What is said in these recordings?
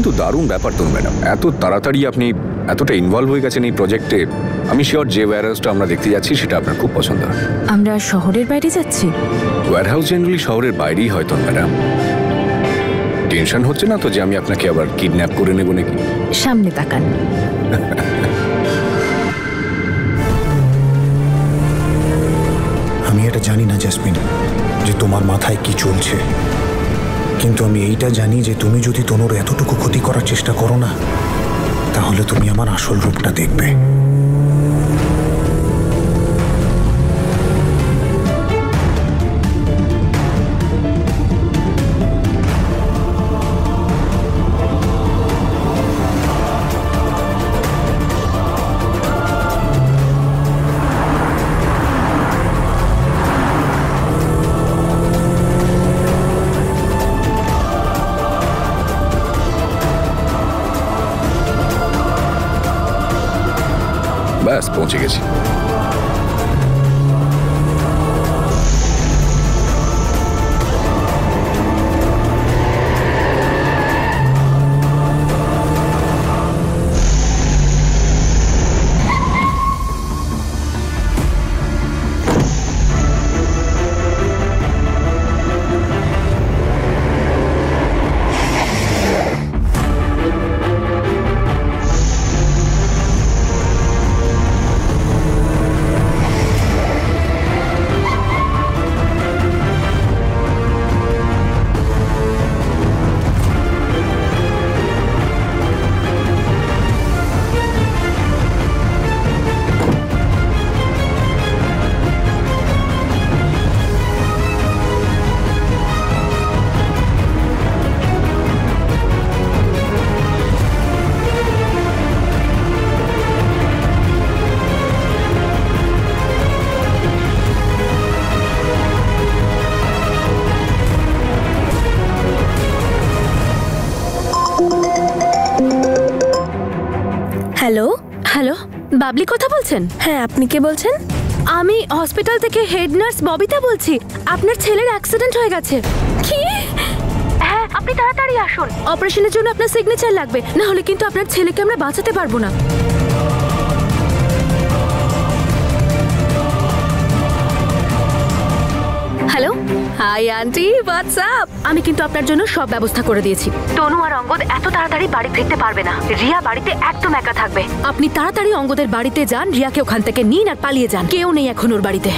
কিন্তু দারুণ ব্যাপার তো ম্যাডাম, এত তাড়াতাড়ি আপনি এতটা ইনভলভ হয়ে গেছেন এই প্রজেক্টে। আমি শিওর যে ওয়্যারহাউসটা আমরা দেখতে যাচ্ছি সেটা আপনার খুব পছন্দ হয়। আমরা শহরের বাইরে যাচ্ছি? ওয়্যারহাউস জেনারেলি শহরের বাইরেই হয়তো ম্যাডাম। টেনশন হচ্ছে না তো যে আমি আপনাকে আবার কিডন্যাপ করে নেব নাকি? সামনে তাকান। আমি এটা জানি না জেসমিন যে তোমার মাথায় কি চলছে, কিন্তু আমি এইটা জানি যে তুমি যদি তনুর এতটুকু ক্ষতি করার চেষ্টা করো না, তাহলে তুমি আমার আসল রূপটা দেখবে। ব্যাস পৌঁছে গেছি। হ্যালো হ্যালো, বাবলি কথা বলছেন? হ্যাঁ, আপনি কে বলছেন? আমি হসপিটাল থেকে হেড নার্স ববিতা বলছি। আপনার ছেলের অ্যাক্সিডেন্ট হয়ে গেছে। কি? হ্যাঁ, আপনি তাড়াতাড়ি আসুন। অপারেশনের জন্য আপনার সিগনেচার লাগবে, না হলে কিন্তু আপনার ছেলেকে আমরা বাঁচাতে পারবো না। Hello, hi aunty, WhatsApp. আমি কিন্তু আপনার জন্য সব ব্যবস্থা করে দিয়েছি। তনু আর অঙ্গদ এত তাড়াতাড়ি বাড়ি ফিরতে পারবে না। রিয়া বাড়িতে একদম একা থাকবে। আপনি তাড়াতাড়ি অঙ্গদের বাড়িতে যান, রিয়াকে ওখান থেকে নিন আর পালিয়ে যান। কেউ নেই এখন ওর বাড়িতে।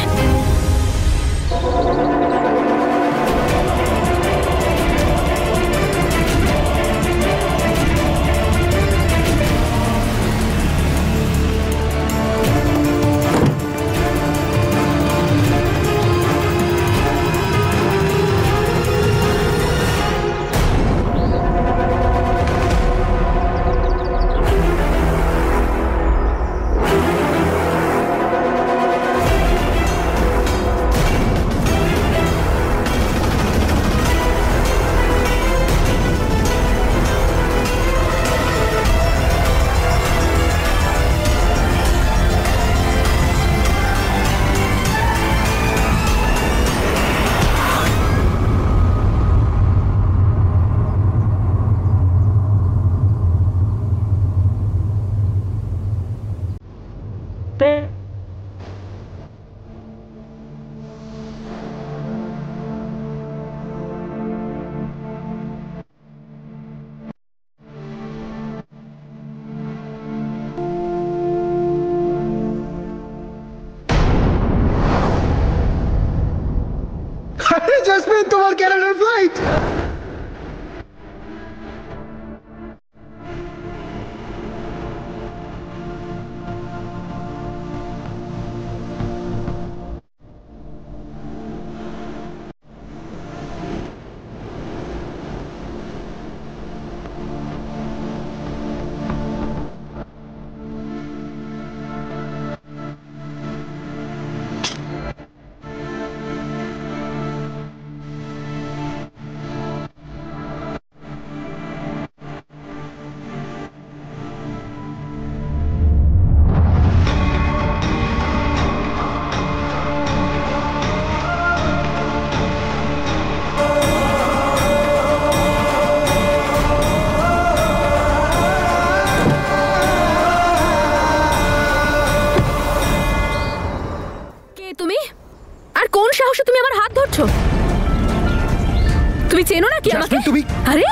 চেনো নাকি আমাকে? তুমি আরে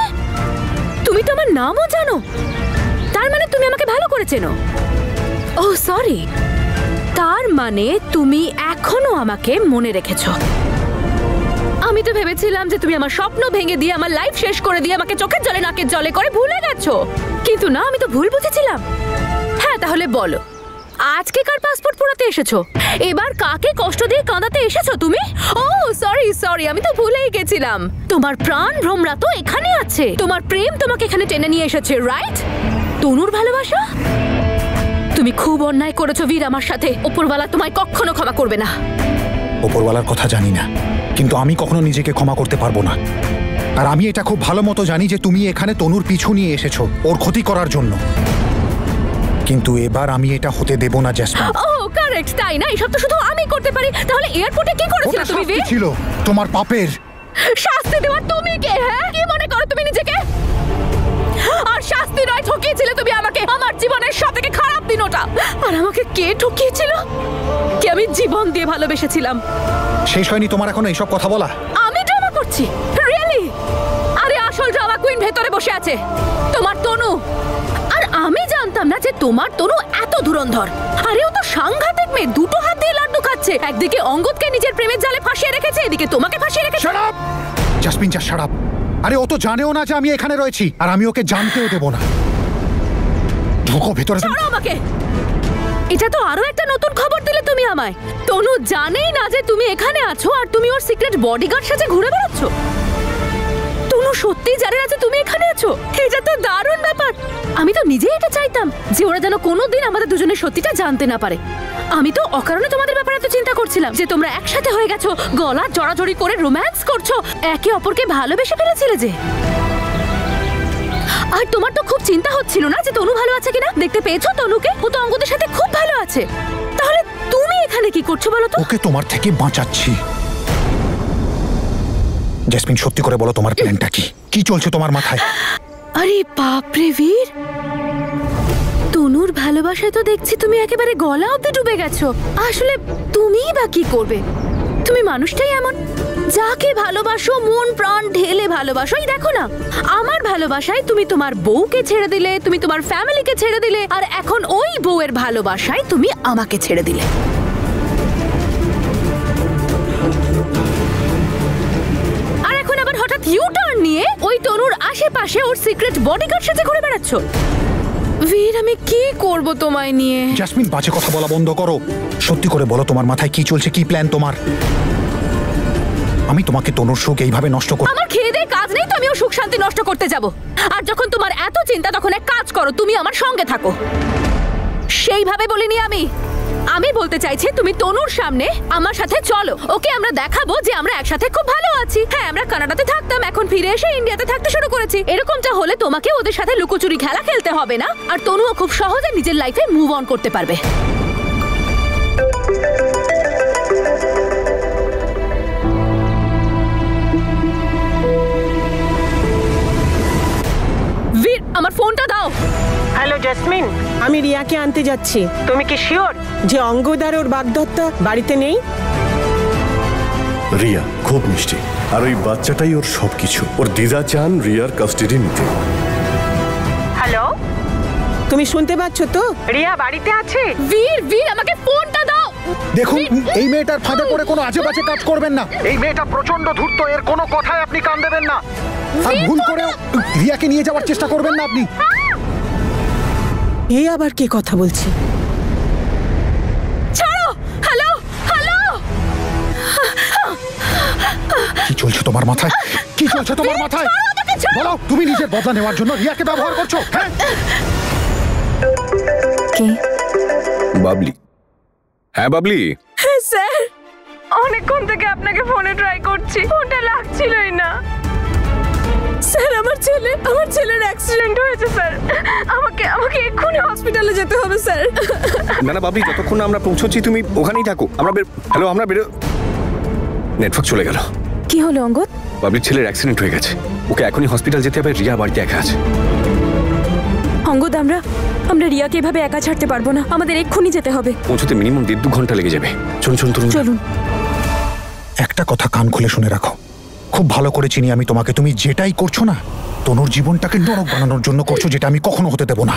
তুমি তো আমার নামও জানো, তার মানে তুমি আমাকে ভালো করে চেনো। ও সরি, তার মানে তুমি এখনো আমাকে মনে রেখেছো। আমি তো ভেবেছিলাম যে তুমি আমার স্বপ্ন ভেঙে দিয়ে আমার লাইফ শেষ করে দিয়ে আমাকে চোখের জলে নাকের জলে করে ভুলে গেছো, কিন্তু না, আমি তো ভুল বুঝেছিলাম। হ্যাঁ তাহলে বলো, আজকে কার পাসপোর্ট পোড়াতে এসেছো? এবার কাকে কষ্ট দিয়ে কাঁদাতে এসেছো তুমি? ও সরি সরি, আমি তো ভুলেই গেছিলাম। তোমার প্রাণ ভ্রমরা তো এখানে আছে, তোমার প্রেম তোমাকে এখানে টেনে নিয়ে এসেছে, রাইট? তনুর ভালোবাসা? তুমি খুব অন্যায় করেছো বীর আমার সাথে। উপরওয়ালা তোমায় কখনো ক্ষমা করবে না। ওপরওয়ালার কথা জানি না, কিন্তু আমি কখনো নিজেকে ক্ষমা করতে পারবো না। আর আমি এটা খুব ভালো মতো জানি যে তুমি এখানে তনুর পিছু নিয়ে এসেছো ওর ক্ষতি করার জন্য, কিন্তু এবার আমি এটা হতে দেব না জেসমিন। ও কারেক্ট, তাই না? এসব তো শুধু আমি করতে পারি। তাহলে এয়ারপোর্টে কি করেছিলে ওটা তুমি শাস্তি বীর? ছিল তোমার পাপের। শাস্তি দেওয়ার তুমি কে? হ্যাঁ, কি মনে করো তুমি নিজেকে? আর শাস্তি নয়, ঠকিয়েছিলে তুমি আমাকে। আমার জীবনের সবথেকে খারাপ দিন ওটা। আর আমাকে কে ঠকিয়েছিল? কে আমি জীবন দিয়ে ভালোবেসেছিলাম। শেষ হয়নি তোমার এখনো এইসব কথা বলা? আমি ড্রামা করছি? রিয়েলি? আরে আসল ড্রামা কুইন ভেতরে বসে আছে, তোমার তনু। আর আমি জানতাম না যে তোমার তনু এত ধুরন্ধর। আরে ও তো সাংঘাতিক মেয়ে, দুটো হাত দিয়ে লাড্ডু খাচ্ছে। একদিকে অঙ্গদকে নিজের প্রেমের জালে ফাঁসিয়ে রেখেছে, এদিকে তোমাকে ফাঁসিয়ে রেখেছে। শাট আপ জাসমিন, যা শাট আপ। আরে ও তো জানেও না যে আমি এখানে রয়েছি, আর আমি ওকে জানতেও দেব না। ঢোকো ভেতরে। ছাড়ো আমাকে। এটা তো আরো একটা নতুন খবর দিলে তুমি আমায়। তনু জানেই না যে তুমি এখানে আছো, আর তুমি ওর সিক্রেট বডিগার্ড সাথে ঘুরে বেড়াচ্ছ। তনু সত্যিই জানে না যে তুমি এখানে আছো। এটা তো দারুণ ব্যাপার। আমি তো নিজেই এটা চাইতাম যে ওরা যেন কোনোদিন আমাদের দুজনের সত্যিটা জানতে না পারে। আমি তো অকারণে তোমাদের ব্যাপারে এত চিন্তা করছিলাম যে তোমরা একসাথে হয়ে গেছো, গলা জড়াজড়ি করে রোম্যান্স করছো, একে অপরকে ভালোবেসে ফেলেছিলে যে। আর তোমার তো খুব চিন্তা হচ্ছিল না যে তনু ভালো আছে কিনা? দেখতে পেয়েছো তনুকে? ও তো অঙ্গদের সাথে খুব ভালো আছে। তাহলে তুমি এখানে কি করছো বলো তো? ওকে তোমার থেকে বাঁচাচ্ছি। জেসমিন, সত্যি করে বলো তোমার প্ল্যানটা কি? কি চলছে তোমার মাথায়? আরে বাপরে বীর, তনুর ভালোবাসায় তো দেখছি তুমি একেবারে গলা অবধি ডুবে গেছো। আসলে তুমিই বা কি করবে? তুমি মানুষটাই এমন, যাকে ভালোবাসো মন প্রাণ ঢেলে ভালোবাসো। এই দেখো না, আমার ভালোবাসায় তুমি তোমার বউকে ছেড়ে দিলে, তুমি তোমার ফ্যামিলিকে ছেড়ে দিলে, আর এখন ওই বউয়ের ভালোবাসায় তুমি আমাকে ছেড়ে দিলে। আর এখন আবার হঠাৎ ইউ টার্ন নিয়ে ওই তনুর আশেপাশে ওর সিক্রেট বডিগার্ড সাথে ঘুরে বেড়াচ্ছ। বীর, আমি কি করব তোমায় নিয়ে? জাসমিন, বাজে কথা বলা বন্ধ করো। সত্যি করে বলো তোমার মাথায় কি চলছে, কি প্ল্যান তোমার? আমি তোমাকে তনুর সুখ এইভাবে নষ্ট করব? আমার খেয়ে দেয়ে কাজ নেই তো আমি ওর সুখ শান্তি নষ্ট করতে যাব? আর যখন তোমার এত চিন্তা, তখন এক কাজ করো, তুমি আমার সঙ্গে থাকো। সেইভাবে বলিনি আমি। আমি বলতে চাইছি তুমি তনুর সামনে আমার সাথে চলো। ওকে আমরা দেখাবো যে আমরা একসাথে খুব ভালো আছি। হ্যাঁ, আমরা কানাডাতে থাকতাম, এখন ফিরে এসে ইন্ডিয়াতে থাকতে শুরু করেছি। এরকমটা হলে তোমাকে ওদের সাথে লুকোচুরি খেলা খেলতে হবে না, আর তনুও খুব সহজে নিজের লাইফে মুভ অন করতে পারবে। বীর, আমার ফোনটা দাও। হ্যালো জেসমিন, আমি রিয়াকে আনতে যাচ্ছি। তুমি কি শিওর যে অঙ্গদার ওর বাগদত্তা বাড়িতে নেই? রিয়া খুব মিষ্টি, আর ওই বাচ্চাটাই ওর সবকিছু। ওর দিদা চান রিয়ার কাস্টাডি নিতে। হ্যালো, তুমি শুনতে পাচ্ছ তো? রিয়া বাড়িতে আছে? বীর, বীর, আমাকে ফোনটা দাও। দেখুন, এই মেয়েটার ফাঁদে পড়ে কোনো আজে বাজে কাজ করবেন না। এই মেয়েটা প্রচন্ড ধূর্ত, এর কোনো কথায় আপনি কান দেবেন না। আর ভুল করেও রিয়াকে নিয়ে যাওয়ার চেষ্টা করবেন না আপনি। এই আবার কে কথা বলছে? ছাড়ো। Hello, hello. কি চলছে তোমার মাথায়? কি চলছে তোমার মাথায়? বলো, তুমি নিজের বদলা নেওয়ার জন্য রিয়াকে ব্যবহার করছো? হ্যাঁ? কে? বাবলি। হ্যাঁ বাবলি। হ্যাঁ স্যার, অনেকক্ষণ থেকে আপনাকে ফোনে ট্রাই করছি, ফোনটা লাগছিলই না। স্যার, আমার ছেলের অ্যাক্সিডেন্ট হয়েছে স্যার। আমাকে এক্ষুনি হসপিটালে যেতে হবে স্যার। না না বাবলি, যতক্ষণ না আমরা পৌঁছচ্ছি তুমি ওখানেই থাকো। হ্যালো, আমরা বেরো। নেটওয়ার্ক চলে গেল। কি হলো অঙ্গদ? বাবলির ছেলের অ্যাক্সিডেন্ট হয়ে গেছে, ওকে এখনই হসপিটাল যেতে হবে। রিয়া বাড়িতে একা আছে। অঙ্গদ, আমরা রিয়াকে এভাবে একা ছাড়তে পারবো না, আমাদের এক্ষুনি যেতে হবে। পৌঁছতে মিনিমাম 1.5-2 ঘন্টা লেগে যাবে। চলুন। চলুন। একটা কথা কান খুলে শুনে রাখো, খুব ভালো করে চিনি আমি তোমাকে। তুমি যেটাই করছো না, তনুর জীবনটাকে নরক বানানোর জন্য করছো, যেটা আমি কখনো হতে দেব না।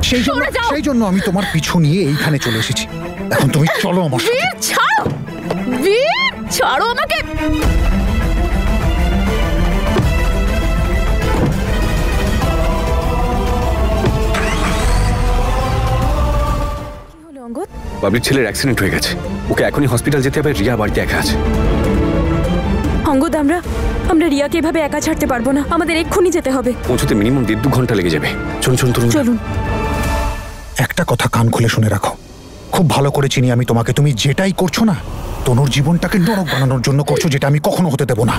সেই জন্য আমি তোমার পিছু নিয়ে এইখানে চলে এসেছি। এখন তুমি চলো আমার সাথে। বীর ছাড়ো, বীর ছাড়ো আমাকে। কি হলো অঙ্গদ? বাবলির ছেলের অ্যাক্সিডেন্ট হয়ে গেছে, ওকে এখনই হসপিটাল যেতে হবে। রিয়া বাড়িতে একা আছে। অঙ্গদ, আমরা রিয়াকে এভাবে একা ছাড়তে পারবো না, আমাদের এক্ষুনি যেতে হবে। পৌঁছতে মিনিমাম 1.5-2 ঘন্টা লেগে যাবে। চলুন। চলুন। একটা কথা কান খুলে শুনে রাখো, খুব ভালো করে চিনি আমি তোমাকে। তুমি যেটাই করছো না, তনুর জীবনটাকে নরক বানানোর জন্য করছো, যেটা আমি কখনো হতে দেব না।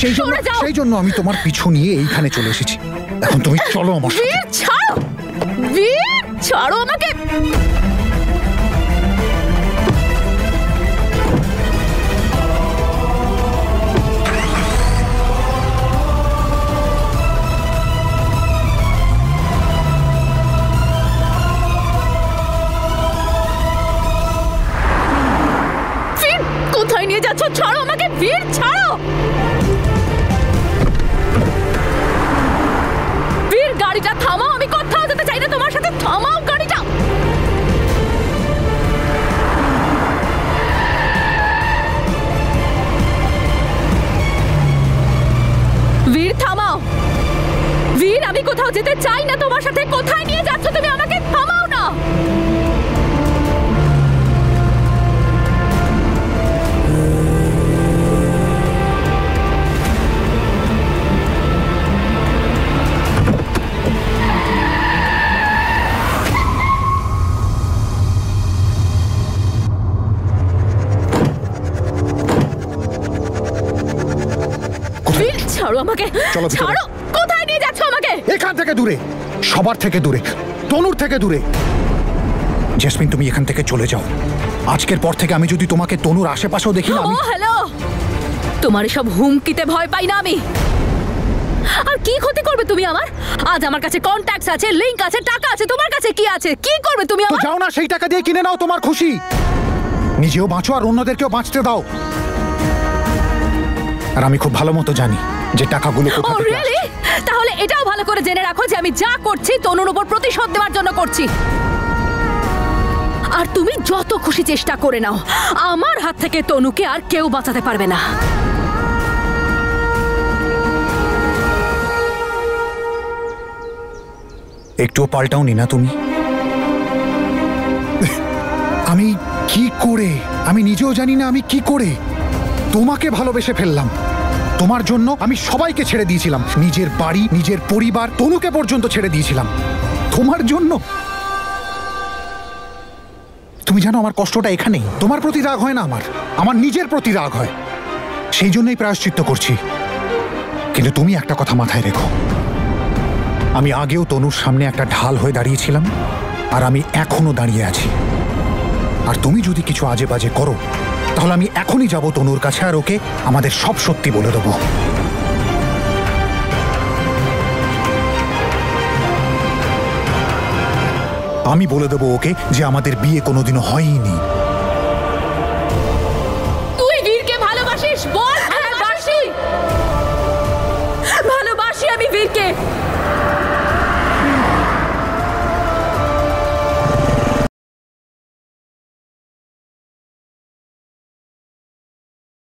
সেই জন্য আমি তোমার পিছু নিয়ে এইখানে চলে এসেছি। এখন তুমি চলো আমার সাথে। বীর ছাড়ো, বীর ছাড়ো আমাকে। কোথায় নিয়ে যাচ্ছ? ছাড়ো আমাকে, বীর ছাড়ো। বীর গাড়িটা থামাও, আমি কোথাও যেতে চাই না তোমার সাথে। থামাও গাড়িটা। বীর থামাও, বীর আমি কোথাও যেতে চাই না তোমার সাথে। কোথায় নিয়ে যাচ্ছ তুমি আমাকে? থামাও না। ছাড়ো আমাকে, চলো ভিতরে। ছাড়ো। কোথায় নিয়ে যাচ্ছ আমাকে? এখান থেকে দূরে, সবার থেকে দূরে, তনুর থেকে দূরে। জেসমিন, তুমি এখান থেকে চলে যাও। আজকের পর থেকে আমি যদি তোমাকে তনুর আশেপাশেও দেখি না, ও হ্যালো, তোমার সব হুমকিতে ভয় পাই না আমি। আর কি ক্ষতি করবে তুমি আমার? আজ আমার কাছে কন্ট্যাক্টস আছে, লিংক আছে, টাকা আছে। তোমার কাছে কি আছে? কি করবে তুমি তো আমার? যাও না, সেই টাকা দিয়ে কিনে নাও তোমার খুশি। নিজেও বাঁচো আর অন্যদেরকেও বাঁচতে দাও। আর আমি খুব ভালো মতো জানি যে টাকাগুলো ও কোথা থেকে রিয়েলি? তাহলে এটাও ভালো করে জেনে রাখো যে আমি যা করছি তনুর উপর প্রতিশোধ দেওয়ার জন্য করছি। আর তুমি যত খুশি চেষ্টা করে নাও, আমার হাত থেকে তনুকে আর কেউ বাঁচাতে পারবে না। একটুও পাল্টাওনি না তুমি। আমি কি করে, আমি নিজেও জানি না আমি কি করে তোমাকে ভালোবেসে ফেললাম। তোমার জন্য আমি সবাইকে ছেড়ে দিয়েছিলাম, নিজের বাড়ি, নিজের পরিবার, তনুকে পর্যন্ত ছেড়ে দিয়েছিলাম তোমার জন্য। তুমি জানো আমার কষ্টটা এখানেই। তোমার প্রতি রাগ হয় না, আমার নিজের প্রতি রাগ হয়। সেই জন্যই প্রায়শ্চিত্ত করছি। কিন্তু তুমি একটা কথা মাথায় রেখো, আমি আগেও তনুর সামনে একটা ঢাল হয়ে দাঁড়িয়েছিলাম, আর আমি এখনো দাঁড়িয়ে আছি। আর তুমি যদি কিছু আজে বাজে করো, তাহলে আমি এখনই যাব তনুর কাছে আর ওকে আমাদের সব সত্যি বলে দেবো। আমি বলে দেবো ওকে যে আমাদের বিয়ে কোনোদিনও হয়নি।